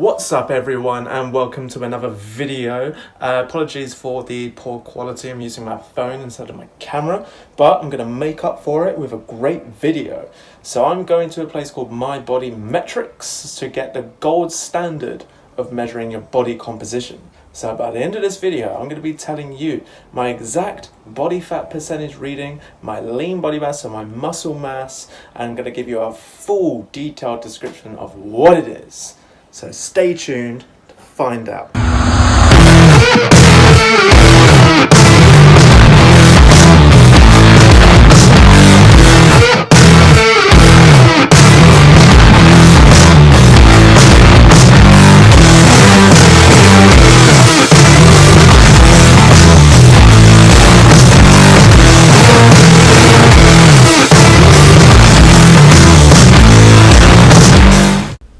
What's up everyone, and welcome to another video. Apologies for the poor quality. I'm using my phone instead of my camera, but I'm going to make up for it with a great video. So I'm going to a place called My Body Metrics to get the gold standard of measuring your body composition. So by the end of this video, I'm going to be telling you my exact body fat percentage reading, my lean body mass and my muscle mass, and I'm going to give you a full detailed description of what it is. So stay tuned to find out.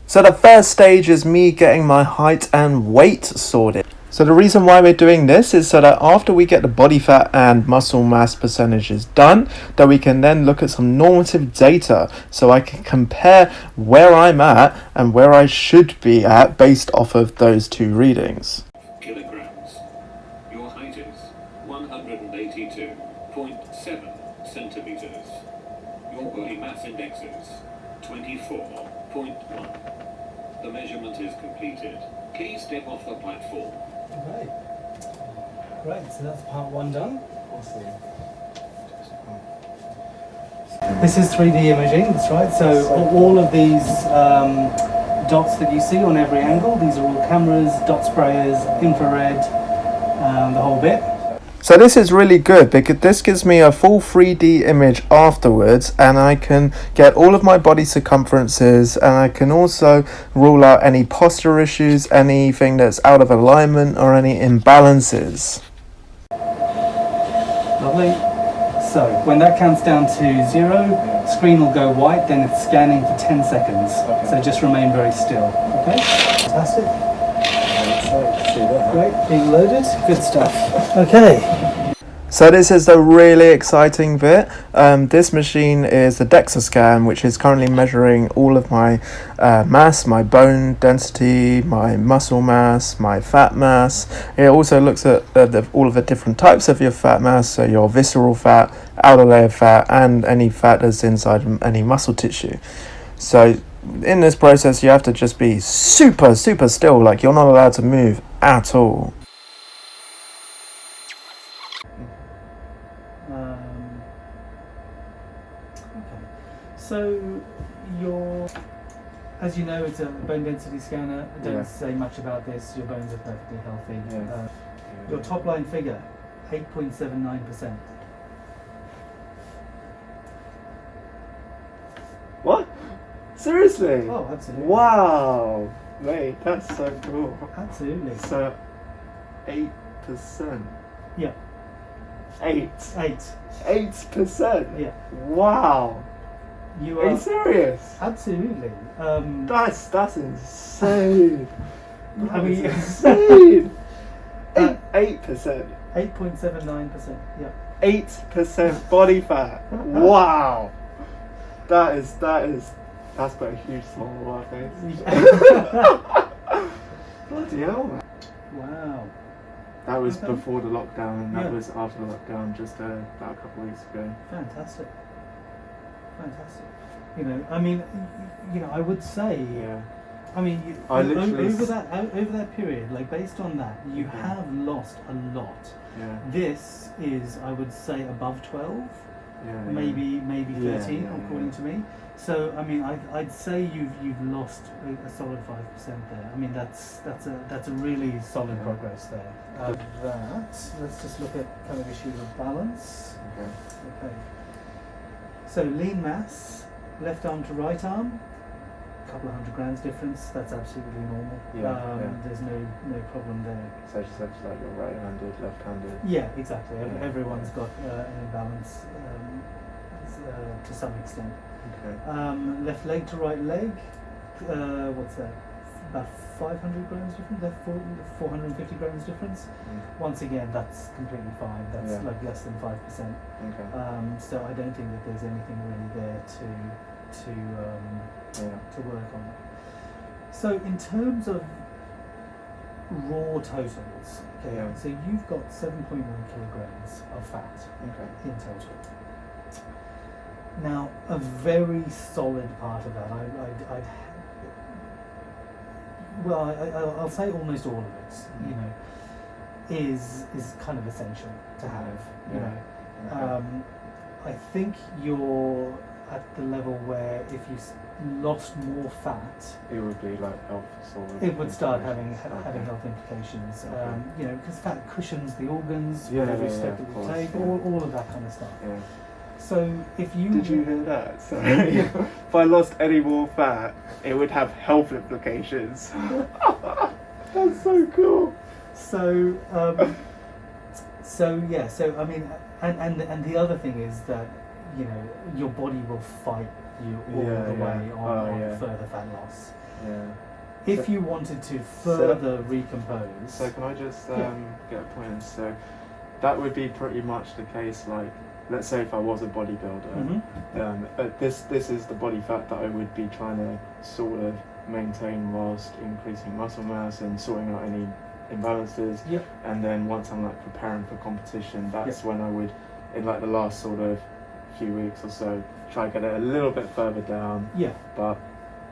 So the first stage is me getting my height and weight sorted. So the reason why we're doing this is so that after we get the body fat and muscle mass percentages done, that we can then look at some normative data so I can compare where I'm at and where I should be at based off of those two readings. Kilograms. Your height is 182.7 centimeters. Your body mass index is 24.1. The measurement is completed. Please step off the platform. Right, so that's part one done. Awesome. This is 3D imaging, that's right. So all of these dots that you see on every angle, these are all cameras, dot sprayers, infrared, the whole bit. So this is really good because this gives me a full 3D image afterwards, and I can get all of my body circumferences, and I can also rule out any posture issues, anything that's out of alignment or any imbalances. Lovely. So when that counts down to 0, screen will go white, then it's scanning for 10 seconds. Okay. So just remain very still. Okay? Fantastic. Great, being loaded, good stuff. Okay. So this is the really exciting bit. This machine is the Dexa Scan, which is currently measuring all of my mass, my bone density, my muscle mass, my fat mass. It also looks at all of the different types of your fat mass, so your visceral fat, outer layer fat, and any fat that's inside any muscle tissue. So in this process, you have to just be super still, like you're not allowed to move at all. Okay, so as you know, it's a bone density scanner. I don't say much about this. Your bones are perfectly healthy. Your top line figure, 8.79%. What? Seriously? Oh, absolutely. Wow, mate, that's so cool. Absolutely. So, 8%. Yeah. 8%. Yeah. Wow. You Are you serious? Absolutely. That's insane. I mean, insane. 8%. 8.79%. Yeah. 8% body fat. Wow. That's put a huge smile on my face. Bloody hell, man. Wow. That was before the lockdown, and that Yeah. was after the lockdown, just about a couple of weeks ago. Fantastic. You know, I mean, I would say. Yeah. I mean, over that period, like based on that, you have lost a lot. Yeah. This is, I would say, above 12. Maybe 13, according to me. So I mean, I'd say you've lost a solid 5% there. I mean, that's a really solid progress there. Let's just look at kind of issues of balance. Okay. So lean mass, left arm to right arm, a couple of 100 grams difference. That's absolutely normal. There's no problem there. So just like you're right-handed, left-handed. Yeah, exactly. Everyone's got an imbalance to some extent. Okay. Left leg to right leg, what's that? About 500 grams difference, left 450 grams difference. Once again, that's completely fine. That's like less than 5%. Okay. So I don't think that there's anything really there to work on. So in terms of raw totals, okay, Yeah. so you've got 7.1 kilograms of fat Okay. in total. Now, a very solid part of that, I'll say almost all of it, you know, is kind of essential to have, you know. Okay. I think you're at the level where if you lost more fat, It would be like health sort of. it would start having implications. having health implications. Okay. You know, because fat cushions the organs Yeah, with every yeah, step of that you course, take, yeah. all of that kind of stuff. Yeah. So if you Did you hear that? Sorry. If I lost any more fat, it would have health implications. That's so cool. So yeah, so I mean, and the other thing is that, you know, your body will fight you all Yeah, the yeah. way on yeah. further fat loss. Yeah. If So- you wanted to further recompose, So can I just Yeah. get a point? So that would be pretty much the case. Like, let's say if I was a bodybuilder, Mhm. but this is the body fat that I would be trying to sort of maintain whilst increasing muscle mass and sorting out any imbalances. Yep. And then once I'm like preparing for competition, that's when I would, in like the last sort of few weeks or so, try to get it a little bit further down, Yeah, but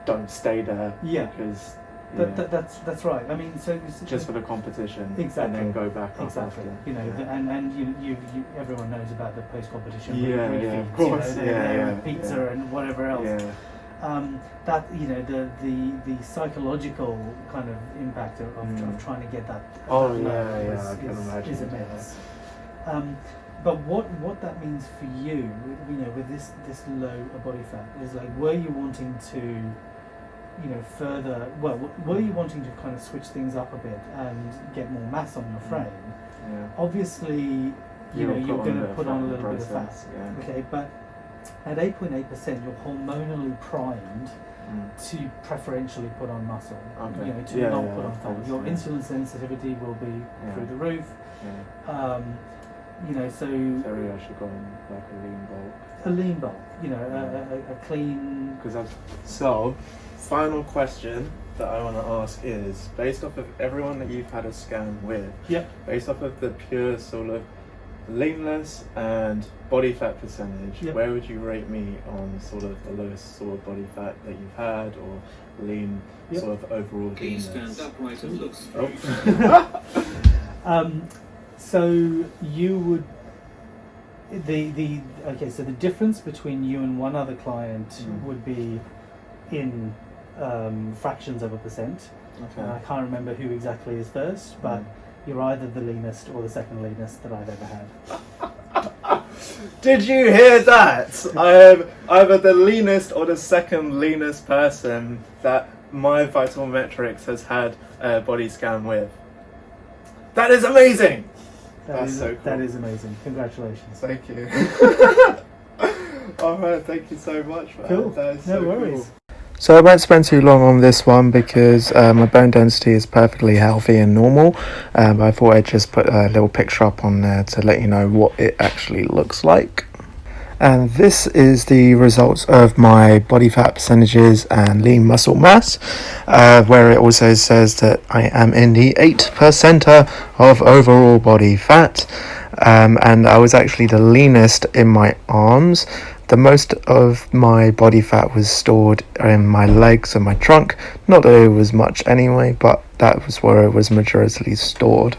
don't stay there. Yeah. Because that's right. I mean, so just for the competition, Exactly. and then go back up exactly. after. You know, Yeah. and you everyone knows about the post-competition Yeah, refeeds, yeah, of you know, course. they're Yeah, there yeah, with pizza yeah. and whatever else. Yeah, That, you know, the psychological kind of impact of trying to get that. Oh, that yeah, low yeah, I can imagine, is immense. But what that means for you, you know, with this low body fat, is like, were you wanting to, you know, further? Well, were you wanting to kind of switch things up a bit and get more mass on your frame? yeah. Obviously, you're going to put on a little bit of fat. Yeah. Okay, but at 8.8%, you're hormonally primed to preferentially put on muscle. Okay. You know, to Yeah, not yeah, put on of fat. course, Your yeah. insulin sensitivity will be Yeah. through the roof. Yeah. You know, so So maybe I should go on like a lean bulk. a lean bulk. You know, a clean. Because I've. So, final question that I want to ask is, based off of everyone that you've had a scan with, Yep. based off of the pure sort of leanness and body fat percentage, Yep. where would you rate me on sort of the lowest sort of body fat that you've had, or lean, Yep. sort of overall Please leanness? stand upright and look Oh. straight. So you would okay. So the difference between you and one other client would be in fractions of a percent. Okay. I can't remember who exactly is first, but you're either the leanest or the second leanest that I've ever had. Did you hear that? I am either the leanest or the second leanest person that my Vital Metrics has had a body scan with. That is amazing! That's so cool. That is amazing. Congratulations. Thank you. Alright, thank you so much, man. Cool. That is No so worries. cool. So I won't spend too long on this one because my bone density is perfectly healthy and normal. I thought I'd just put a little picture up on there to let you know what it actually looks like. And this is the results of my body fat percentages and lean muscle mass, where it also says that I am in the 8% of overall body fat, and I was actually the leanest in my arms. The most of my body fat was stored in my legs and my trunk. Not that it was much anyway, but that was where it was majority stored.